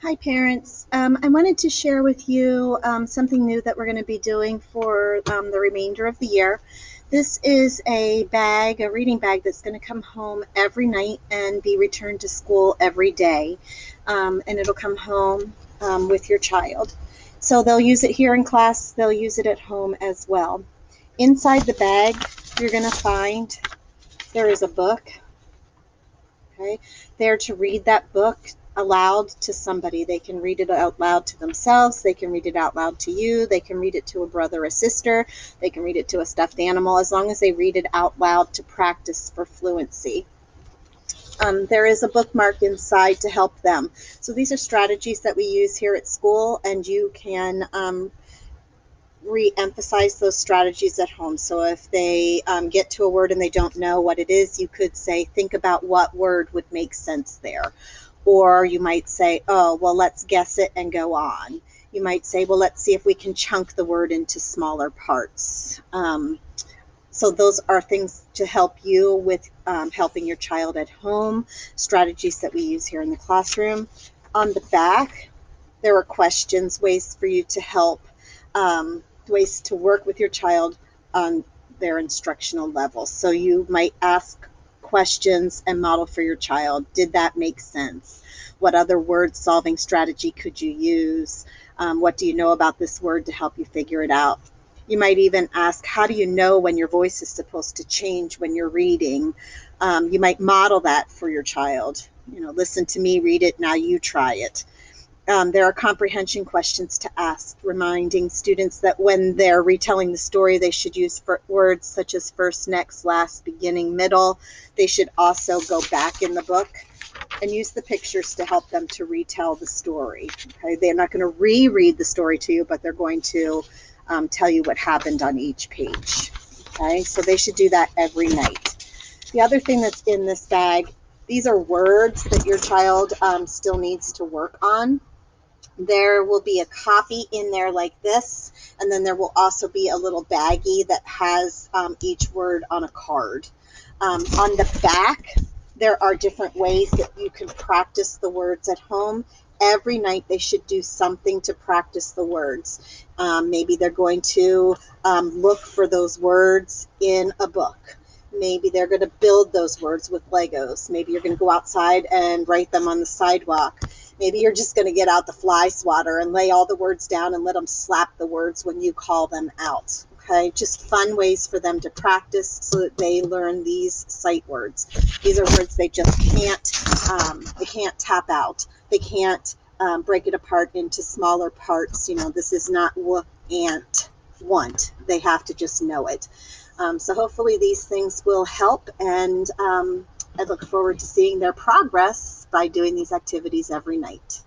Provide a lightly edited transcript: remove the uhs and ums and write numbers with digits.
Hi, parents. I wanted to share with you something new that we're going to be doing for the remainder of the year. This is a bag, a reading bag that's going to come home every night and be returned to school every day. And it'll come home with your child. So they'll use it here in class, they'll use it at home as well. Inside the bag, you're going to find there is a book. Okay, they're to read that book aloud to somebody. They can read it out loud to themselves, they can read it out loud to you, they can read it to a brother or sister, they can read it to a stuffed animal, as long as they read it out loud to practice for fluency. There is a bookmark inside to help them. So these are strategies that we use here at school, and you can re-emphasize those strategies at home. So if they get to a word and they don't know what it is, you could say, think about what word would make sense there. Or you might say, oh, well, let's guess it and go on. You might say, well, let's see if we can chunk the word into smaller parts. So those are things to help you with helping your child at home, strategies that we use here in the classroom. On the back, there are questions, ways for you to help, ways to work with your child on their instructional level. So you might ask questions and model for your child. Did that make sense? What other word solving strategy could you use? What do you know about this word to help you figure it out? You might even ask, how do you know when your voice is supposed to change when you're reading? You might model that for your child. Listen to me, read it, now you try it. There are comprehension questions to ask, reminding students that when they're retelling the story, they should use words such as first, next, last, beginning, middle. They should also go back in the book and use the pictures to help them to retell the story. Okay? They're not going to reread the story to you, but they're going to tell you what happened on each page. Okay, so they should do that every night. The other thing that's in this bag, these are words that your child still needs to work on. There will be a copy in there like this, and then there will also be a little baggie that has each word on a card. On the back, there are different ways that you can practice the words at home. Every night they should do something to practice the words. Maybe they're going to look for those words in a book. Maybe they're going to build those words with Legos. Maybe you're going to go outside and write them on the sidewalk. Maybe you're just going to get out the fly swatter and lay all the words down and let them slap the words when you call them out. Okay, just fun ways for them to practice so that they learn these sight words. These are words they just can't tap out. They can't break it apart into smaller parts. This is not and want. They have to just know it. So hopefully these things will help, and I look forward to seeing their progress by doing these activities every night.